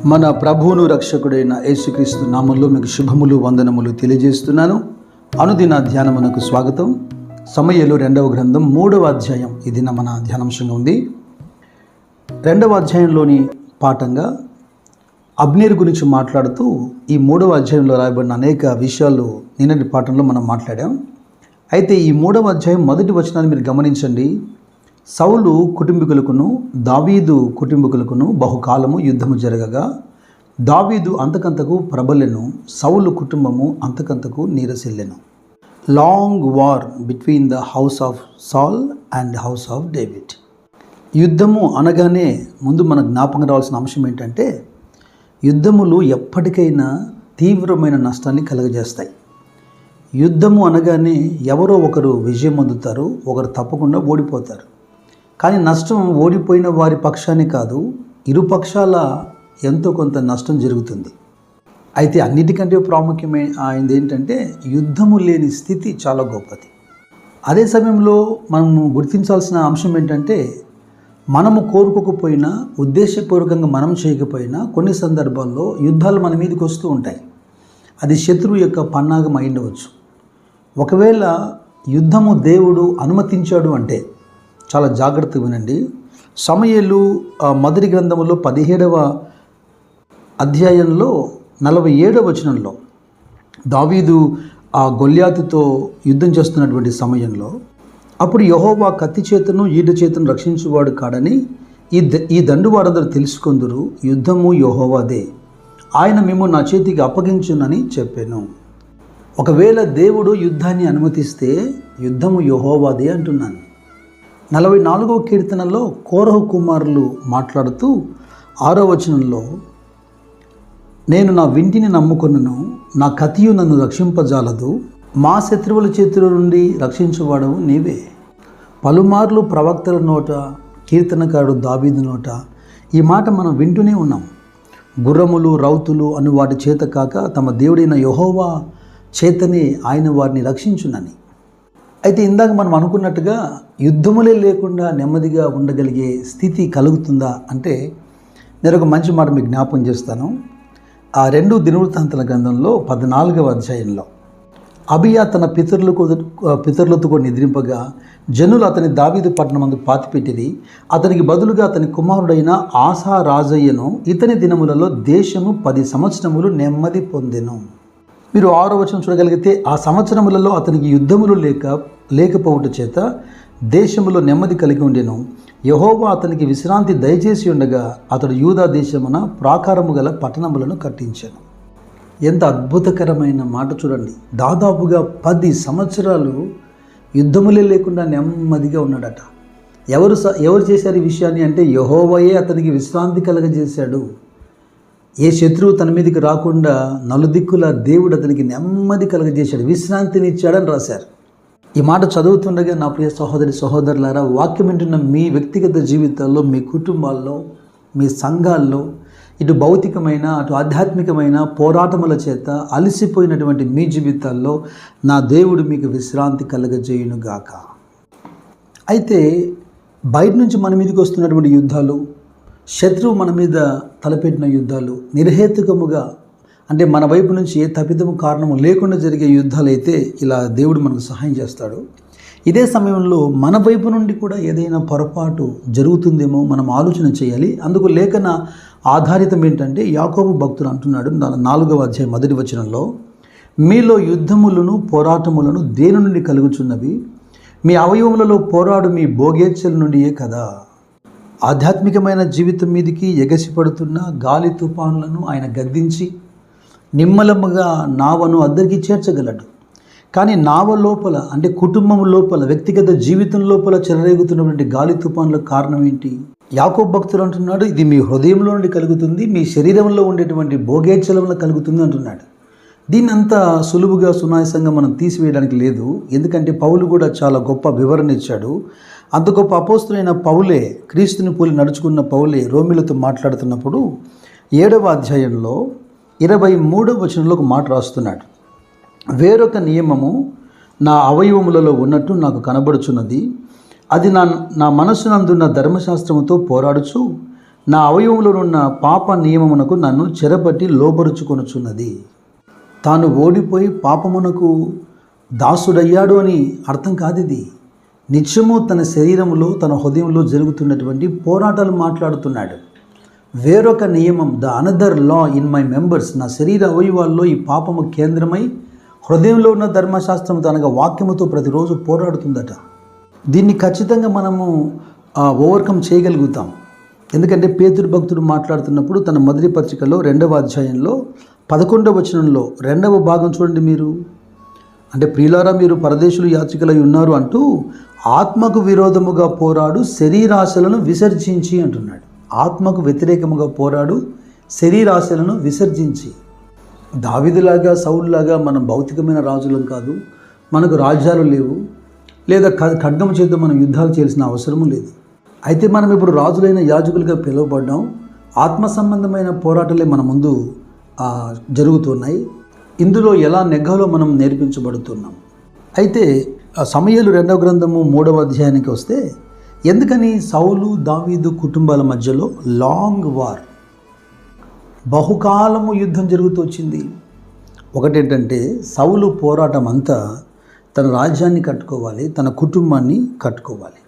మన ప్రభువును రక్షకుడైన యేసుక్రీస్తు నామంలో మీకు శుభములు వందనములు తెలియజేస్తున్నాను. అనుదిన ధ్యానమునకు స్వాగతం. సమయలు 2వ గ్రంథం 3వ అధ్యాయం ఇది మన ధ్యానాంశంగా ఉంది. 2వ అధ్యాయంలోని పాఠంగా అబ్నేరు గురించి మాట్లాడుతూ ఈ 3వ అధ్యాయంలో రాయబడిన అనేక విషయాలు నిన్నటి పాఠంలో మనం మాట్లాడాం. అయితే ఈ 3వ అధ్యాయం మొదటి వచనాన్ని మీరు గమనించండి. సౌలు కుటుంబీకులకును దావీదు కుటుంబీకులకును బహుకాలము యుద్ధము జరగగా దావీదు అంతకంతకు ప్రబలెను, సౌలు కుటుంబము అంతకంతకు నీరసిల్లెను. Long war between the house of Saul and house of David. యుద్ధము అనగానే ముందు మన జ్ఞాపకం రావాల్సిన అంశం ఏంటంటే, యుద్ధములు ఎప్పటికైనా తీవ్రమైన నష్టాన్ని కలుగజేస్తాయి. యుద్ధము అనగానే ఎవరో ఒకరు విజయం పొందుతారు, ఒకరు తప్పకుండా ఓడిపోతారు. కానీ నష్టం ఓడిపోయిన వారి పక్షాన్ని కాదు, ఇరుపక్షాల ఎంతో కొంత నష్టం జరుగుతుంది. అయితే అన్నిటికంటే ప్రాముఖ్యమైనది ఏంటంటే, యుద్ధము లేని స్థితి చాలా గొప్పది. అదే సమయంలో మనము గుర్తించాల్సిన అంశం ఏంటంటే, మనము కోరుకోకపోయినా, ఉద్దేశపూర్వకంగా మనం చేయకపోయినా కొన్ని సందర్భాల్లో యుద్ధాలు మన మీదకి వస్తూ ఉంటాయి. అది శత్రువు యొక్క పన్నాగం అయి ఉండవచ్చు. ఒకవేళ యుద్ధము దేవుడు అనుమతించాడు అంటే చాలా జాగ్రత్తగా వినండి. సమయలు మొదటి గ్రంథములో 17వ అధ్యాయంలో 47వ వచనంలో దావీదు ఆ గొల్యాతుతో యుద్ధం చేస్తున్నటువంటి సమయంలో, అప్పుడు యెహోవా కత్తి చేతను ఈట చేతను రక్షించువాడు కాడని ఈ దండు వారందరూ తెలుసుకొందురు, యుద్ధము యెహోవాదే, ఆయన మేము నా చేతికి అప్పగించునని చెప్పాను. ఒకవేళ దేవుడు యుద్ధాన్ని అనుమతిస్తే యుద్ధము యెహోవాదే అంటున్నాను. 44వ కీర్తనలో కోరహు కుమారులు మాట్లాడుతూ 6వ వచనంలో, నేను నా వింటిని నమ్ముకొనను, నా కత్తియు నన్ను రక్షింపజాలదు, మా శత్రువుల చేతుల నుండి రక్షించువాడవు నీవే. పలుమార్లు ప్రవక్తల నోట, కీర్తనకారుడు దావీదు నోట ఈ మాట మనం వింటూనే ఉన్నాం. గుర్రములు రౌతులు అను వాటి చేత కాక తమ దేవుడైన యెహోవా చేతనే ఆయన వారిని రక్షించునని. అయితే ఇందాక మనం అనుకున్నట్టుగా యుద్ధములే లేకుండా నెమ్మదిగా ఉండగలిగే స్థితి కలుగుతుందా అంటే, నేను ఒక మంచి మాట మీకు జ్ఞాపకం చేస్తాను. ఆ 2 దినవృత్తాంతాల గ్రంథంలో 14వ అధ్యాయంలో అబియా తన పితరులతో కూడా నిద్రింపగా జనులు అతని దావీదు పట్టణమందు పాతిపెట్టిరి. అతనికి బదులుగా అతని కుమారుడైన ఆసా రాజయ్యను. ఇతని దినములలో దేశము 10 సంవత్సరములు నెమ్మది పొందెను. మీరు 6వ వచనం చూడగలిగితే, ఆ సంవత్సరములలో అతనికి యుద్ధములు లేకపోవుట చేత దేశములో నెమ్మది కలిగి ఉండెను. యెహోవా అతనికి విశ్రాంతి దయచేసి ఉండగా అతడు యూదా దేశమున ప్రాకారము గల పట్టణములను కట్టించాను. ఎంత అద్భుతకరమైన మాట చూడండి. దాదాపుగా 10 సంవత్సరాలు యుద్ధములే లేకుండా నెమ్మదిగా ఉన్నాడట. ఎవరు చేశారు ఈ విషయాన్ని అంటే, యెహోవాయే అతనికి విశ్రాంతి కలగజేశాడు. ఏ శత్రువు తన మీదకి రాకుండా నలుదిక్కుల దేవుడు అతనికి నెమ్మది కలగజేశాడు, విశ్రాంతినిచ్చాడని రాశారు. ఈ మాట చదువుతుండగా నా ప్రియ సహోదరి సహోదరులారా, వాక్యం వింటున్న మీ వ్యక్తిగత జీవితాల్లో, మీ కుటుంబాల్లో, మీ సంఘాల్లో, ఇటు భౌతికమైన అటు ఆధ్యాత్మికమైన పోరాటముల చేత అలసిపోయినటువంటి మీ జీవితాల్లో నా దేవుడు మీకు విశ్రాంతి కలగజేయునుగాక. అయితే బయట నుంచి మన మీదకి వస్తున్నటువంటి యుద్ధాలు, శత్రువు మన మీద తలపెట్టిన యుద్ధాలు, నిర్హేతుకముగా అంటే మన వైపు నుంచి ఏ తప్పిదము కారణము లేకుండా జరిగే యుద్ధాలు అయితే ఇలా దేవుడు మనకు సహాయం చేస్తాడు. ఇదే సమయంలో మన వైపు నుండి కూడా ఏదైనా పొరపాటు జరుగుతుందేమో మనం ఆలోచన చేయాలి. అందుకు లేఖన ఆధారితం ఏంటంటే, యాకోబు భక్తుడు అంటున్నాడు 4వ అధ్యాయం 1వ వచనంలో, మీలో యుద్ధములను పోరాటములను దేని నుండి కలుగుచున్నవి, మీ అవయవములలో పోరాడు మీ భోగేచ్ఛల నుండియే కదా. ఆధ్యాత్మికమైన జీవితం మీదికి ఎగసిపడుతున్న గాలి తుఫానులను ఆయన గద్దించి నిమ్మలముగా నావను అద్దరికి చేర్చగలడు. కానీ నావ లోపల అంటే కుటుంబం లోపల, వ్యక్తిగత జీవితం లోపల చెలరేగుతున్నటువంటి గాలి తుఫానులకు కారణం ఏంటి? యాకోబు భక్తుడు అంటున్నాడు, ఇది మీ హృదయంలో నుండి కలుగుతుంది, మీ శరీరంలో ఉండేటువంటి భోగేచ్ఛల వల్ల కలుగుతుంది అంటున్నాడు. దీన్ని అంత సులువుగా సునాయాసంగా మనం తీసివేయడానికి లేదు. ఎందుకంటే పౌలు కూడా చాలా గొప్ప వివరణ ఇచ్చాడు. అంత గొప్ప అపోస్తులైన పౌలే, క్రీస్తుని పోలి నడుచుకున్న పౌలే రోమిలతో మాట్లాడుతున్నప్పుడు 7వ అధ్యాయంలో 23వ వచనంలో ఒక మాట రాస్తున్నాడు. వేరొక నియమము నా అవయవములలో ఉన్నట్టు నాకు కనబడుచున్నది, అది నా మనస్సునందున్న ధర్మశాస్త్రముతో పోరాడుచు నా అవయవములోనున్న పాప నియమమునకు నన్ను చెరపట్టి లోబరుచుకొనుచున్నది. తాను ఓడిపోయి పాపమునకు దాసుడయ్యాడు అని అర్థం కాదు. ఇది నిత్యము తన శరీరంలో తన హృదయంలో జరుగుతున్నటువంటి పోరాటాలు మాట్లాడుతున్నాడు. వేరొక నియమం, the another law in my members, నా శరీర అవయవాల్లో ఈ పాపము కేంద్రమై హృదయంలో ఉన్న ధర్మశాస్త్రం తనగా వాక్యముతో ప్రతిరోజు పోరాడుతుందట. దీన్ని ఖచ్చితంగా మనము ఓవర్కమ్ చేయగలుగుతాం. ఎందుకంటే పేతురు భక్తుడు మాట్లాడుతున్నప్పుడు తన మొదటి పత్రికలో 2వ అధ్యాయంలో 11వ వచనంలో 2వ భాగం చూడండి మీరు. అంటే ప్రియులారా, మీరు పరదేశులు యాత్రికులై ఉన్నారు అంటూ ఆత్మకు విరోధముగా పోరాడు శరీరాశలను విసర్జించి అంటున్నాడు. ఆత్మకు వ్యతిరేకముగా పోరాడు శరీరాశలను విసర్జించి. దావీదులాగా సౌలులాగా మనం భౌతికమైన రాజులం కాదు, మనకు రాజ్యాలు లేవు, లేదా ఖడ్గం చేత మనం యుద్ధాలు చేయాల్సిన అవసరము లేదు. అయితే మనం ఇప్పుడు రాజులైన యాజకులుగా పిలువబడ్డాం. ఆత్మ సంబంధమైన పోరాటాలే మన ముందు జరుగుతున్నాయి. ఇందులో ఎలా నెగ్గాలో మనం నేర్పించబడుతున్నాం. అయితే సమూయేలు 2వ గ్రంథము 3వ అధ్యాయానికి వస్తే, ఎందుకని సౌలు దావీదు కుటుంబాల మధ్యలో లాంగ్ వార్, బహుకాలము యుద్ధం జరుగుతూ వచ్చింది. ఒకటేంటంటే సౌలు పోరాటం అంతా తన రాజ్యాన్ని కట్టుకోవాలి, తన కుటుంబాన్ని కట్టుకోవాలి.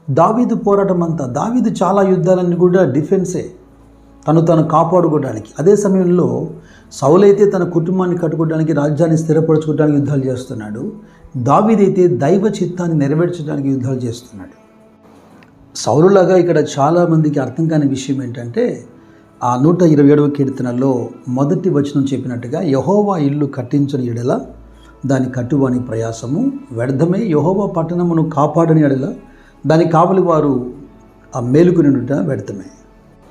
దావీదు పోరాటం అంతా, దావీదు చాలా యుద్ధాలన్నీ కూడా డిఫెన్సే, తను కాపాడుకోవడానికి. అదే సమయంలో సౌలైతే తన కుటుంబాన్ని కట్టుకోవడానికి, రాజ్యాన్ని స్థిరపరచుకోవడానికి యుద్ధాలు చేస్తున్నాడు. దావీదైతే దైవ చిత్తాన్ని నెరవేర్చడానికి యుద్ధాలు చేస్తున్నాడు. సౌలులాగా ఇక్కడ చాలామందికి అర్థం కాని విషయం ఏంటంటే, ఆ 127వ కీర్తనలో మొదటి వచనం చెప్పినట్టుగా, యెహోవా ఇల్లు కట్టించని ఎడల దాని కట్టువాని ప్రయాసము వ్యర్థమే, యెహోవా పట్టణమును కాపాడని ఎడల దాని కావలి వారు ఆ మేలుకునిట వ్యర్థమే.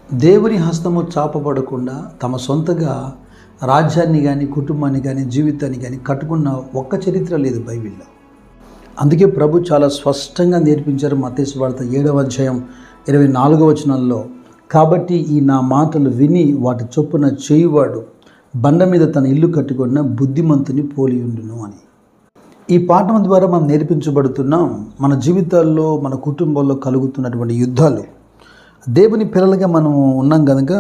దేవుని హస్తము చాపబడకుండా తమ సొంతగా రాజ్యాన్ని కానీ, కుటుంబాన్ని కానీ, జీవితాన్ని కానీ కట్టుకున్న ఒక్క చరిత్ర లేదు బైబిల్లో. అందుకే ప్రభు చాలా స్పష్టంగా నేర్పించారు. మత్తయి సువార్త 7వ అధ్యాయం 24వ వచనంలో, కాబట్టి ఈ నా మాటలు విని వాటి చొప్పున చేయువాడు బండ మీద తన ఇల్లు కట్టుకున్న బుద్ధిమంతుని పోలియుండును అని. ఈ పాఠం ద్వారా మనం నేర్పించబడుతున్నాం. మన జీవితాల్లో, మన కుటుంబంలో కలుగుతున్నటువంటి యుద్ధాలు, దేవుని పిల్లలుగా మనం ఉన్నాం కనుక,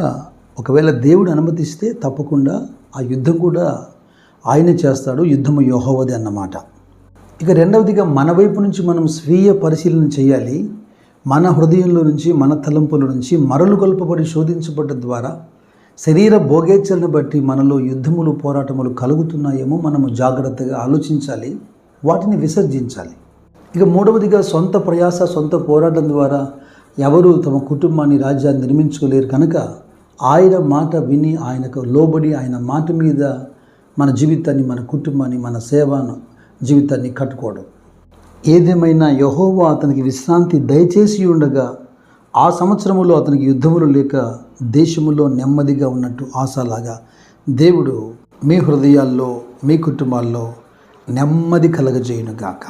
ఒకవేళ దేవుడు అనుమతిస్తే తప్పకుండా ఆ యుద్ధం కూడా ఆయనే చేస్తాడు. యుద్ధము యెహోవాదే అన్నమాట. ఇక రెండవదిగా మన వైపు నుంచి మనం స్వీయ పరిశీలన చేయాలి. మన హృదయంలో నుంచి, మన తలంపుల నుంచి మరలు గొల్పబడి శోధించబడ్డ ద్వారా శరీర భోగేచ్ఛలను బట్టి మనలో యుద్ధములు, పోరాటములు కలుగుతున్నాయేమో మనము జాగ్రత్తగా ఆలోచించాలి, వాటిని విసర్జించాలి. ఇక మూడవదిగా సొంత ప్రయాస, సొంత పోరాటం ద్వారా ఎవరు తమ కుటుంబాన్ని, రాజ్యాన్ని నిర్మించుకోలేరు కనుక ఆయన మాట విని, ఆయనకు లోబడి, ఆయన మాట మీద మన జీవితాన్ని, మన కుటుంబాన్ని, మన సేవను జీవితాన్ని కట్టుకోవడం. ఏదేమైనా యెహోవా అతనికి విశ్రాంతి దయచేసి ఉండగా ఆ సంవత్సరములో అతనికి యుద్ధములు లేక దేశములో నెమ్మదిగా ఉన్నట్టు ఆశలాగా దేవుడు మీ హృదయాల్లో, మీ కుటుంబాల్లో నెమ్మది కలగజేయునుగాక.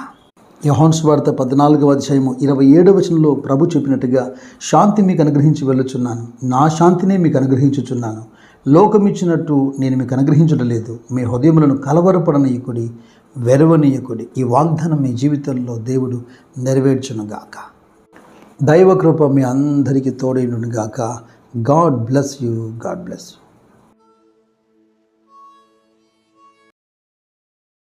యోహాను సువార్త 14వ అధ్యాయము 27వ వచనంలో ప్రభు చెప్పినట్టుగా, శాంతి మీకు అనుగ్రహించి వెళ్ళుచున్నాను, నా శాంతినే మీకు అనుగ్రహించుచున్నాను, లోకమిచ్చినట్టు నేను మీకు అనుగ్రహించడం లేదు, మీ హృదయములను కలవరపడనీయకుడి, వెరవనీయకుడి. ఈ వాగ్దానం మీ జీవితంలో దేవుడు నెరవేర్చునుగాక. దైవ కృప మీ అందరికీ తోడైనగాక. God bless you. God bless you.